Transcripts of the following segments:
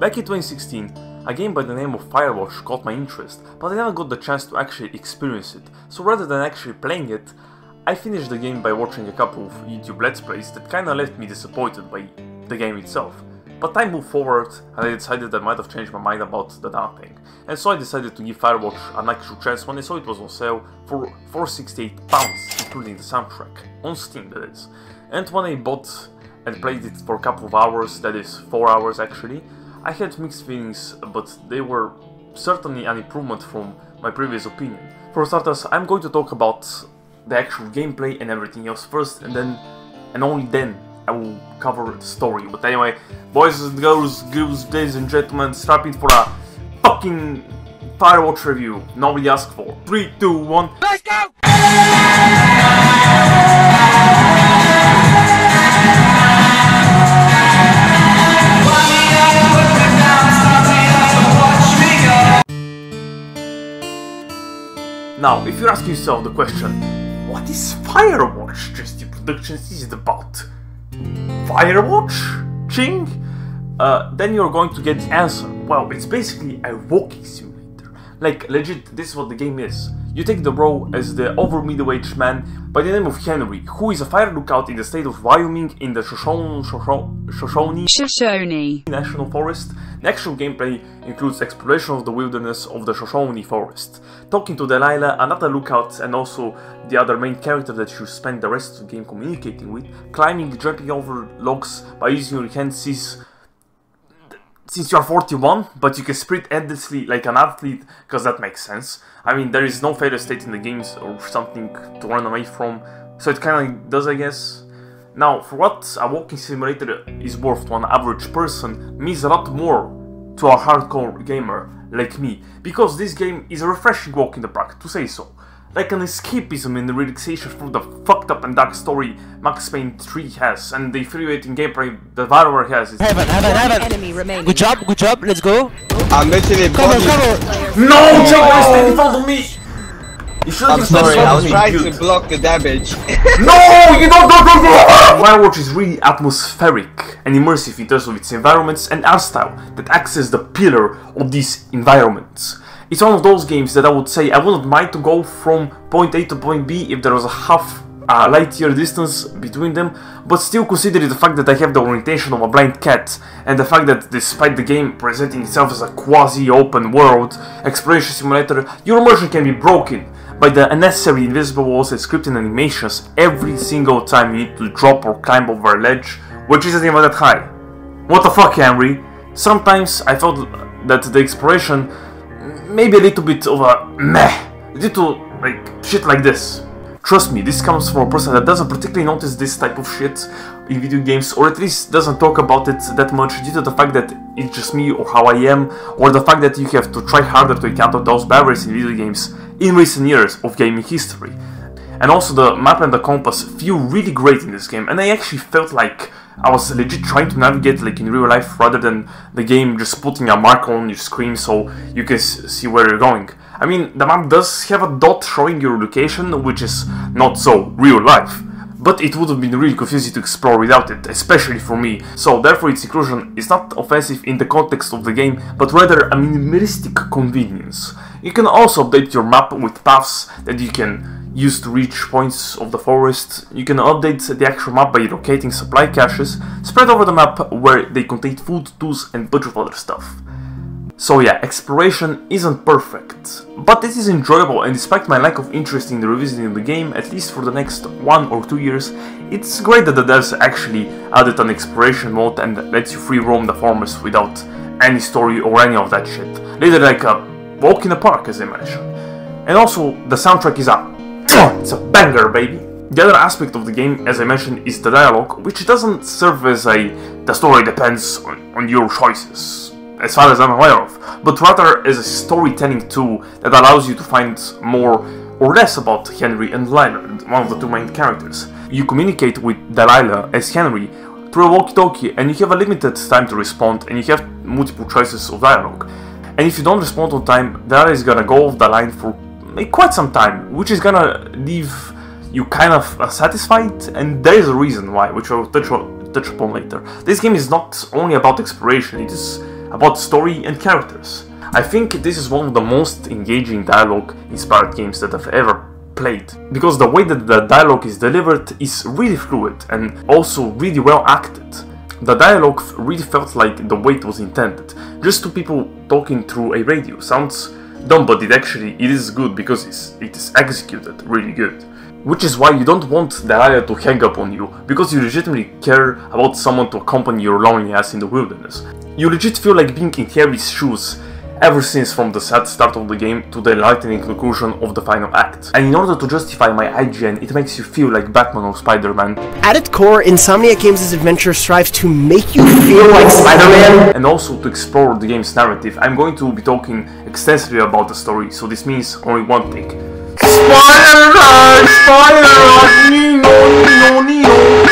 Back in 2016, a game by the name of Firewatch caught my interest, but I never got the chance to actually experience it, so rather than actually playing it, I finished the game by watching a couple of YouTube Let's Plays that kinda left me disappointed by the game itself. But time moved forward and I decided I might have changed my mind about the damn thing. And so I decided to give Firewatch an actual chance when I saw it was on sale for £468, including the soundtrack, on Steam that is. And when I bought and played it for a couple of hours, that is 4 hours actually, I had mixed feelings, but they were certainly an improvement from my previous opinion. For starters, I'm going to talk about the actual gameplay and everything else first, and then, and only then, I will cover the story. But anyway, boys and girls, ladies and gentlemen, strap in for a fucking Firewatch review nobody asked for. 3, 2, 1, let's go! Now, if you're asking yourself the question, what is Firewatch? Just the Productions is it about? Firewatching? Then you're going to get the answer. Well, it's basically a walking simulator. Like, legit, this is what the game is. You take the role as the over middle-aged man by the name of Henry, who is a fire lookout in the state of Wyoming in the Shoshone National Forest. The actual gameplay includes exploration of the wilderness of the Shoshone Forest, talking to Delilah, another lookout, and also the other main character that you spend the rest of the game communicating with, climbing, jumping over logs by using your hands since you are 41, but you can sprint endlessly like an athlete, because that makes sense. I mean, there is no failure state in the games or something to run away from, so it kinda does, I guess. Now, for what a walking simulator is worth to an average person, means a lot more to a hardcore gamer like me, because this game is a refreshing walk in the park, to say so. Like an escapism and relaxation from the fucked up and dark story Max Payne 3 has, and the infuriating gameplay that Firewatch has. Heaven. Good job, let's go. I'm literally cover. No, Joe, you stand in front of me! You should have I'm sorry, I was trying to block the damage. No, you don't! Firewatch is really atmospheric and immersive in terms of its environments and art style that acts as the pillar of these environments. It's one of those games that I would say I wouldn't mind to go from point A to point B if there was a half light year distance between them, but still considering the fact that I have the orientation of a blind cat, and the fact that despite the game presenting itself as a quasi-open world exploration simulator, your immersion can be broken by the unnecessary invisible walls and scripted animations every single time you need to drop or climb over a ledge, which isn't even that high. What the fuck, Henry? Sometimes I felt that the exploration maybe a little bit of a meh, due to like shit like this. Trust me, this comes from a person that doesn't particularly notice this type of shit in video games, or at least doesn't talk about it that much due to the fact that it's just me or how I am, or the fact that you have to try harder to encounter those barriers in video games in recent years of gaming history. And also the map and the compass feel really great in this game, and I actually felt like I was legit trying to navigate like in real life rather than the game just putting a marker on your screen so you can see where you're going. I mean, the map does have a dot showing your location, which is not so real life, but it would have been really confusing to explore without it, especially for me, so therefore its inclusion is not offensive in the context of the game, but rather a minimalistic convenience. You can also update your map with paths that you can use to reach points of the forest. You can update the actual map by locating supply caches spread over the map where they contain food, tools and a bunch of other stuff. So yeah, exploration isn't perfect, but it is enjoyable, and despite my lack of interest in revisiting the game, at least for the next 1 or 2 years, it's great that the devs actually added an exploration mode and lets you free roam the forest without any story or any of that shit. Literally like a walk in the park, as I mentioned. And also, the soundtrack is it's a banger, baby! The other aspect of the game, as I mentioned, is the dialogue, which doesn't serve as the story depends on your choices, as far as I'm aware of, but rather as a storytelling tool that allows you to find more or less about Henry and Delilah, one of the two main characters. You communicate with Delilah as Henry through a walkie-talkie, and you have a limited time to respond, and you have multiple choices of dialogue. And if you don't respond on time, Delilah is gonna go off the line for quite some time, which is gonna leave you kind of satisfied, and there is a reason why, which I will touch upon later. This game is not only about exploration, it is about story and characters. I think this is one of the most engaging dialogue-inspired games that I've ever played, because the way that the dialogue is delivered is really fluid and also really well acted. The dialogue really felt like the way it was intended, just two people talking through a radio. Sounds dumb, but it is good because it is executed really good. Which is why you don't want Delilah to hang up on you, because you legitimately care about someone to accompany your lonely ass in the wilderness. You legit feel like being in Harry's shoes ever since from the sad start of the game to the enlightening conclusion of the final act. And in order to justify my IGN, it makes you feel like Batman or Spider-Man. At its core, Insomniac Games' adventure strives to make you feel like Spider-Man. And also to explore the game's narrative. I'm going to be talking extensively about the story, so this means only one thing. Spider-Man! Spider-Man! Nino, Nino, Nino!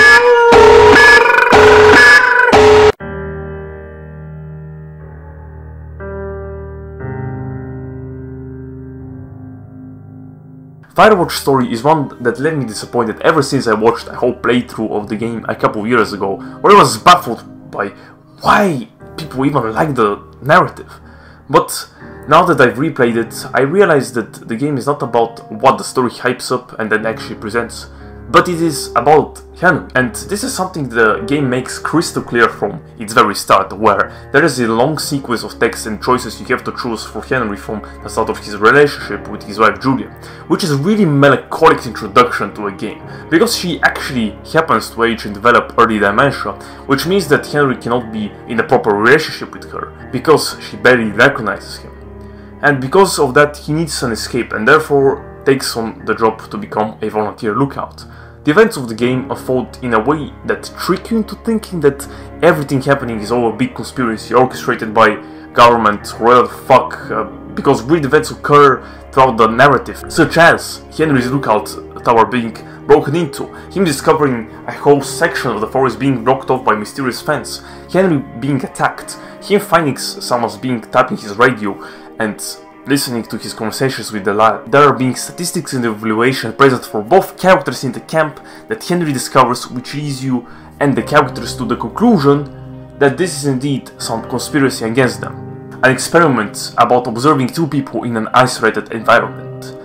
Firewatch story is one that left me disappointed ever since I watched a whole playthrough of the game a couple years ago, where I was baffled by why people even like the narrative. But now that I've replayed it, I realized that the game is not about what the story hypes up and then actually presents, but it is about Henry. And this is something the game makes crystal clear from its very start, where there is a long sequence of text and choices you have to choose for Henry from the start of his relationship with his wife Julia, which is a really melancholic introduction to a game, because she actually happens to age and develop early dementia, which means that Henry cannot be in a proper relationship with her, because she barely recognizes him. And because of that, he needs an escape and therefore takes on the job to become a volunteer lookout. The events of the game unfold in a way that trick you into thinking that everything happening is all a big conspiracy orchestrated by government, whatever the fuck, because weird events occur throughout the narrative, such as Henry's lookout tower being broken into, him discovering a whole section of the forest being blocked off by mysterious fence, Henry being attacked, him finding someone being tapping his radio, and listening to his conversations with Delilah. There are being statistics in the evaluation present for both characters in the camp that Henry discovers, which leads you and the characters to the conclusion that this is indeed some conspiracy against them. An experiment about observing two people in an isolated environment.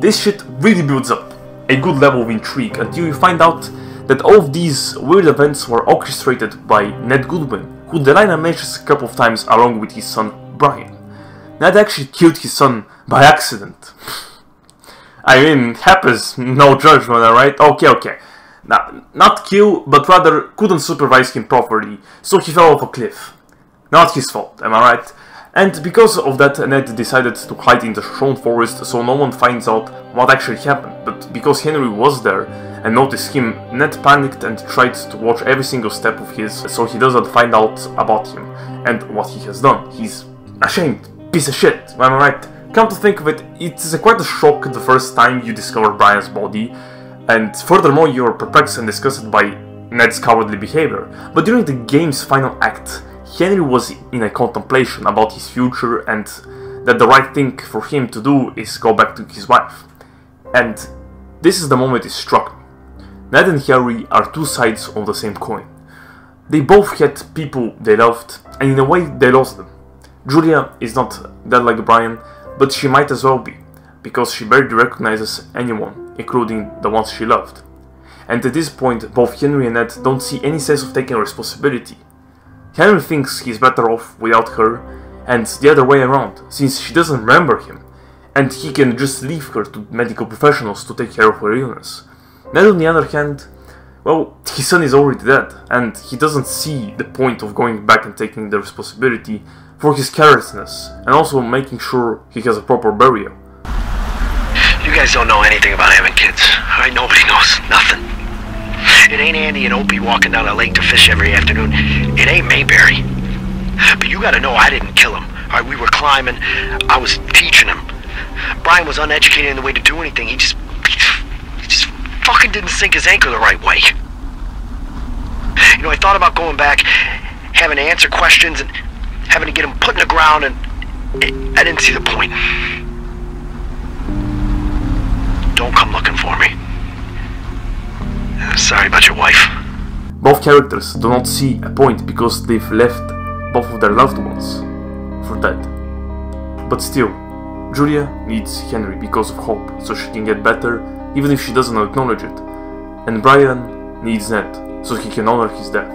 This shit really builds up a good level of intrigue until you find out that all of these weird events were orchestrated by Ned Goodwin, who Delilah mentions a couple of times along with his son Brian. Ned actually killed his son by accident. I mean, happens, no judgment, alright? Okay. Not kill, but rather couldn't supervise him properly, so he fell off a cliff. Not his fault, am I right? And because of that, Ned decided to hide in the Shone Forest so no one finds out what actually happened. But because Henry was there and noticed him, Ned panicked and tried to watch every single step of his so he doesn't find out about him and what he has done. He's ashamed. Piece of shit, am I right? Come to think of it, it's quite a shock the first time you discover Brian's body, and furthermore you're perplexed and disgusted by Ned's cowardly behavior. But during the game's final act, Henry was in a contemplation about his future and that the right thing for him to do is go back to his wife. And this is the moment it struck me. Ned and Henry are two sides of the same coin. They both had people they loved, and in a way they lost them. Julia is not dead like Brian, but she might as well be, because she barely recognizes anyone, including the ones she loved. And at this point, both Henry and Ned don't see any sense of taking responsibility. Henry thinks he's better off without her, and the other way around, since she doesn't remember him, and he can just leave her to medical professionals to take care of her illness. Ned, on the other hand, well, his son is already dead, and he doesn't see the point of going back and taking the responsibility for his carelessness, and also making sure he has a proper burial. You guys don't know anything about having kids, alright? Nobody knows nothing. It ain't Andy and Opie walking down a lake to fish every afternoon. It ain't Mayberry. But you gotta know I didn't kill him. Alright, we were climbing, I was teaching him. Brian was uneducated in the way to do anything. He just fucking didn't sink his anchor the right way. You know, I thought about going back, having to answer questions and having to get him put in the ground, and I didn't see the point. Don't come looking for me. Sorry about your wife. Both characters do not see a point because they've left both of their loved ones for dead. But still, Julia needs Henry because of hope, so she can get better even if she doesn't acknowledge it. And Brian needs Ned, so he can honor his death.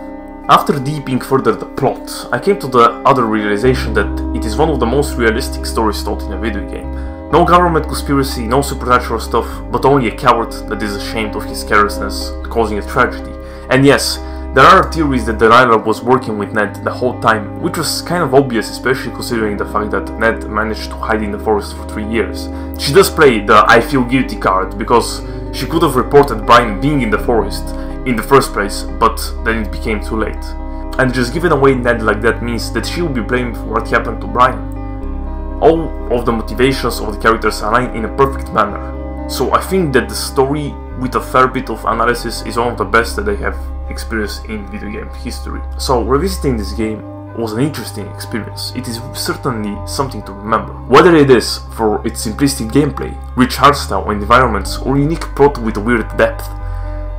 After deeping further the plot, I came to the other realization that it is one of the most realistic stories told in a video game. No government conspiracy, no supernatural stuff, but only a coward that is ashamed of his carelessness, causing a tragedy. And yes, there are theories that Delilah was working with Ned the whole time, which was kind of obvious, especially considering the fact that Ned managed to hide in the forest for 3 years. She does play the I feel guilty card, because she could have reported Brian being in the forest in the first place, but then it became too late. And just giving away Ned like that means that she will be blamed for what happened to Brian. All of the motivations of the characters align in a perfect manner, so I think that the story, with a fair bit of analysis, is one of the best that I have experienced in video game history. So revisiting this game was an interesting experience. It is certainly something to remember. Whether it is for its simplistic gameplay, rich art style and environments, or unique plot with weird depth,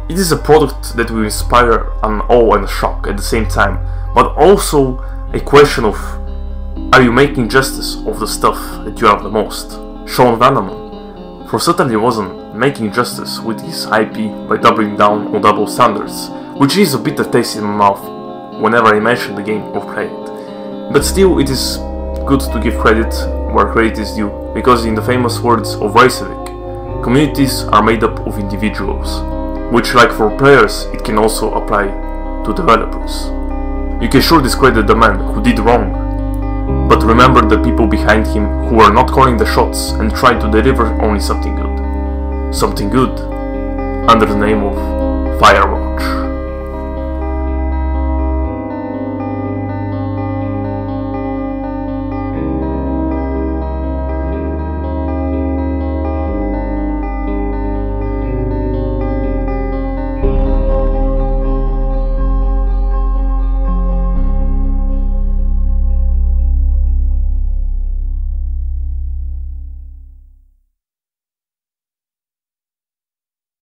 it is a product that will inspire an awe and a shock at the same time, but also a question of, are you making justice of the stuff that you love the most? Sean Vanneman, for certainly wasn't making justice with his IP by doubling down on double standards, which is a bitter taste in my mouth whenever I mention the game or play it. But still, it is good to give credit where credit is due, because in the famous words of Retrospective, communities are made up of individuals, which, like for players, it can also apply to developers. You can sure discredit the man who did wrong, but remember the people behind him who are not calling the shots and trying to deliver only something good. Something good under the name of Firewatch.